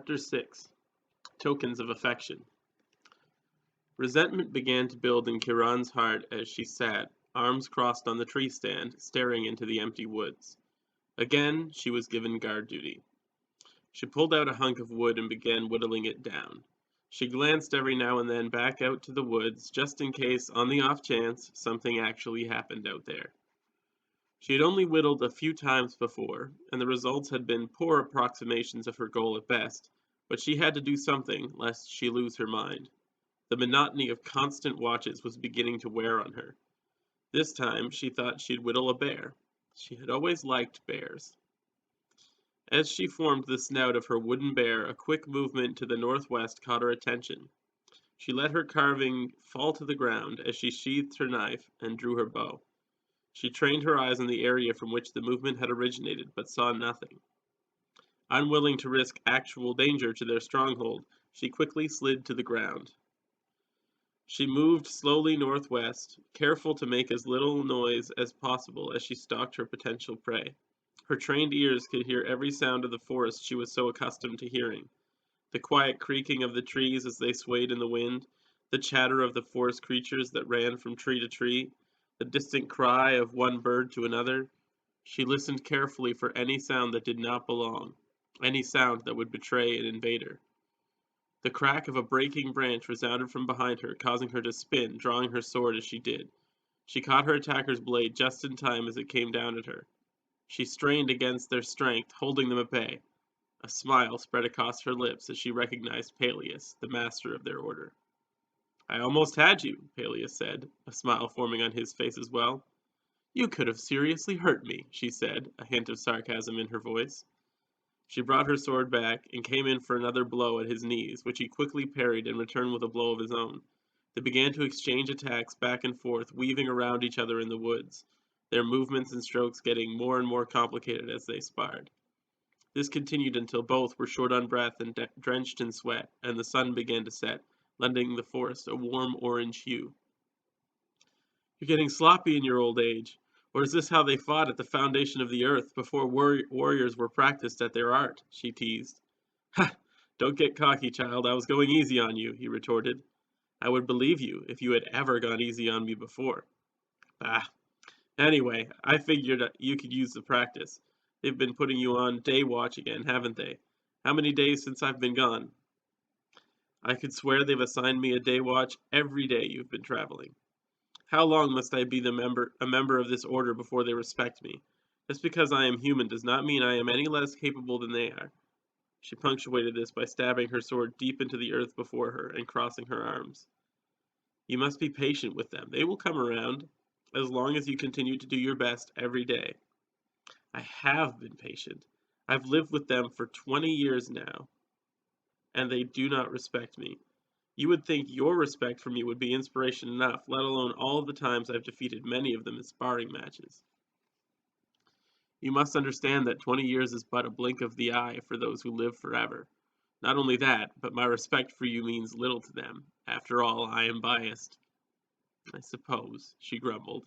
Chapter 6 Tokens of Affection. Resentment began to build in Kiran's heart as she sat, arms crossed on the tree stand, staring into the empty woods. Again, she was given guard duty. She pulled out a hunk of wood and began whittling it down. She glanced every now and then back out to the woods, just in case, on the off chance, something actually happened out there. She had only whittled a few times before, and the results had been poor approximations of her goal at best, but she had to do something, lest she lose her mind. The monotony of constant watches was beginning to wear on her. This time, she thought she'd whittle a bear. She had always liked bears. As she formed the snout of her wooden bear, a quick movement to the northwest caught her attention. She let her carving fall to the ground as she sheathed her knife and drew her bow. She trained her eyes on the area from which the movement had originated, but saw nothing. Unwilling to risk actual danger to their stronghold, she quickly slid to the ground. She moved slowly northwest, careful to make as little noise as possible as she stalked her potential prey. Her trained ears could hear every sound of the forest she was so accustomed to hearing. The quiet creaking of the trees as they swayed in the wind, the chatter of the forest creatures that ran from tree to tree, the distant cry of one bird to another. She listened carefully for any sound that did not belong, any sound that would betray an invader. The crack of a breaking branch resounded from behind her, causing her to spin, drawing her sword as she did. She caught her attacker's blade just in time as it came down at her. She strained against their strength, holding them at bay. A smile spread across her lips as she recognized Peleus, the master of their order. "I almost had you," Peleus said, a smile forming on his face as well. "You could have seriously hurt me," she said, a hint of sarcasm in her voice. She brought her sword back, and came in for another blow at his knees, which he quickly parried and returned with a blow of his own. They began to exchange attacks back and forth, weaving around each other in the woods, their movements and strokes getting more and more complicated as they sparred. This continued until both were short on breath and drenched in sweat, and the sun began to set, lending the forest a warm orange hue. "You're getting sloppy in your old age. Or is this how they fought at the foundation of the earth before warriors were practiced at their art?" she teased. "Ha! Don't get cocky, child. I was going easy on you," he retorted. "I would believe you if you had ever gone easy on me before." "Bah! Anyway, I figured you could use the practice. They've been putting you on day watch again, haven't they? How many days since I've been gone?" "I could swear they've assigned me a day watch every day you've been traveling. How long must I be a member of this order before they respect me? Just because I am human does not mean I am any less capable than they are." She punctuated this by stabbing her sword deep into the earth before her and crossing her arms. "You must be patient with them. They will come around, as long as you continue to do your best every day." "I have been patient. I've lived with them for 20 years now, and they do not respect me. You would think your respect for me would be inspiration enough, let alone all of the times I've defeated many of them in sparring matches. You must understand that 20 years is but a blink of the eye for those who live forever. Not only that, but my respect for you means little to them. After all, I am biased." "I suppose," she grumbled.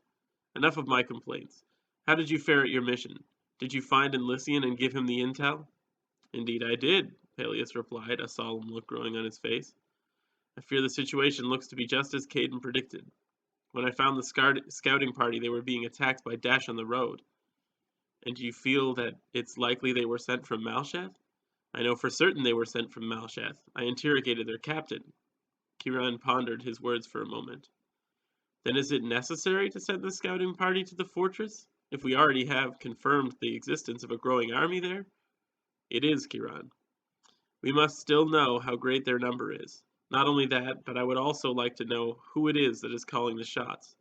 "Enough of my complaints. How did you fare at your mission? Did you find Elysian and give him the intel?" "Indeed I did," Peleus replied, a solemn look growing on his face. "I fear the situation looks to be just as Caden predicted. When I found the scouting party, they were being attacked by Dash on the road." "And you feel that it's likely they were sent from Malsheth?" "I know for certain they were sent from Malsheth. I interrogated their captain." Kiran pondered his words for a moment. "Then is it necessary to send the scouting party to the fortress, if we already have confirmed the existence of a growing army there?" "It is, Kiran. We must still know how great their number is. Not only that, but I would also like to know who it is that is calling the shots.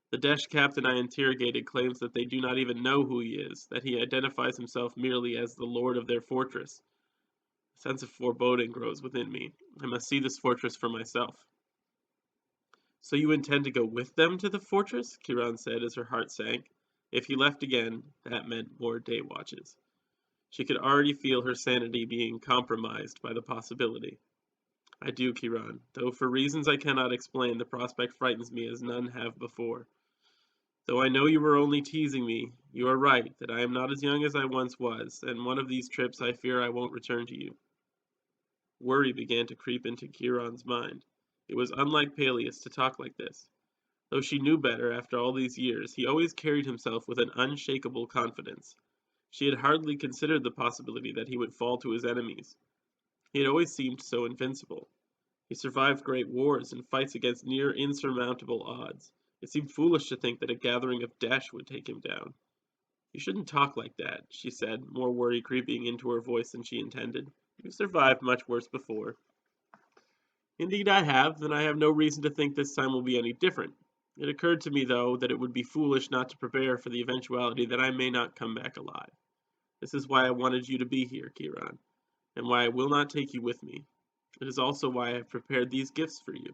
The Desh captain I interrogated claims that they do not even know who he is, that he identifies himself merely as the lord of their fortress. A sense of foreboding grows within me. I must see this fortress for myself." "So you intend to go with them to the fortress?" Kiran said as her heart sank. If he left again, that meant more day watches. She could already feel her sanity being compromised by the possibility. "I do, Kiran, though for reasons I cannot explain, the prospect frightens me as none have before. Though I know you were only teasing me, you are right that I am not as young as I once was, and one of these trips I fear I won't return to you." Worry began to creep into Kieran's mind. It was unlike Peleus to talk like this. Though she knew better after all these years, he always carried himself with an unshakable confidence. She had hardly considered the possibility that he would fall to his enemies. He had always seemed so invincible. He survived great wars and fights against near insurmountable odds. It seemed foolish to think that a gathering of Dash would take him down. "You shouldn't talk like that," she said, more worry creeping into her voice than she intended. "You've survived much worse before." "Indeed I have, and I have no reason to think this time will be any different. It occurred to me, though, that it would be foolish not to prepare for the eventuality that I may not come back alive. This is why I wanted you to be here, Kieran, and why I will not take you with me. It is also why I have prepared these gifts for you."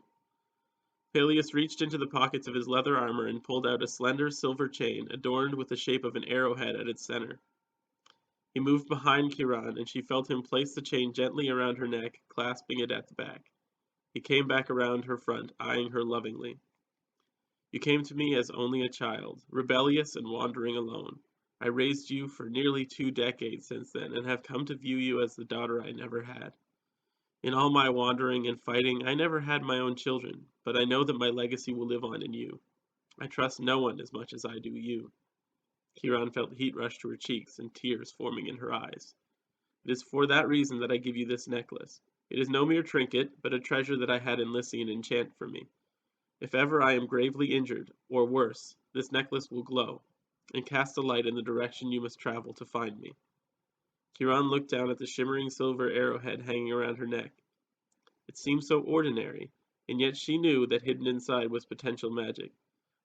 Peleus reached into the pockets of his leather armor and pulled out a slender silver chain adorned with the shape of an arrowhead at its center. He moved behind Kieran, and she felt him place the chain gently around her neck, clasping it at the back. He came back around her front, eyeing her lovingly. "You came to me as only a child, rebellious and wandering alone. I raised you for nearly 2 decades since then, and have come to view you as the daughter I never had. In all my wandering and fighting, I never had my own children, but I know that my legacy will live on in you. I trust no one as much as I do you." Kieran felt heat rush to her cheeks and tears forming in her eyes. "It is for that reason that I give you this necklace. It is no mere trinket, but a treasure that I had Elysian enchant for me. If ever I am gravely injured, or worse, this necklace will glow, and cast a light in the direction you must travel to find me." Kieran looked down at the shimmering silver arrowhead hanging around her neck. It seemed so ordinary, and yet she knew that hidden inside was potential magic.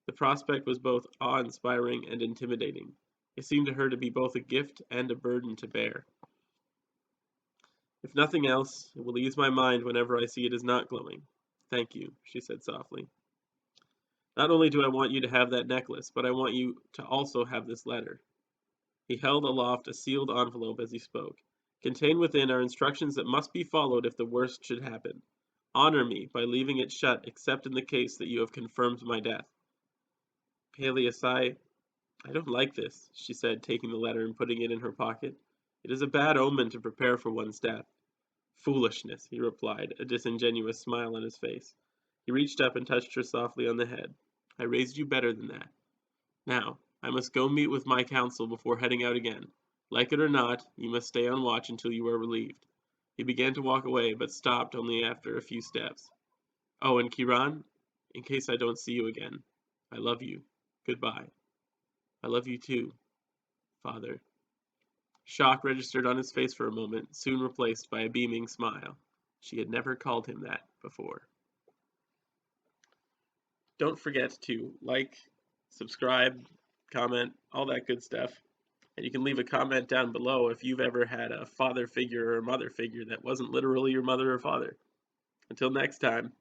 The prospect was both awe-inspiring and intimidating. It seemed to her to be both a gift and a burden to bear. "If nothing else, it will ease my mind whenever I see it is not glowing. Thank you," she said softly. "Not only do I want you to have that necklace, but I want you to also have this letter." He held aloft a sealed envelope as he spoke. "Contained within are instructions that must be followed if the worst should happen. Honor me by leaving it shut except in the case that you have confirmed my death." "Peleus, I don't like this," she said, taking the letter and putting it in her pocket. "It is a bad omen to prepare for one's death." "Foolishness," he replied, a disingenuous smile on his face. He reached up and touched her softly on the head. "I raised you better than that. Now, I must go meet with my council before heading out again. Like it or not, you must stay on watch until you are relieved." He began to walk away, but stopped only after a few steps. "Oh, and Kieran, in case I don't see you again, I love you. Goodbye." "I love you too, Father." Shock registered on his face for a moment, soon replaced by a beaming smile. She had never called him that before. Don't forget to like, subscribe, comment, all that good stuff. And you can leave a comment down below if you've ever had a father figure or a mother figure that wasn't literally your mother or father. Until next time.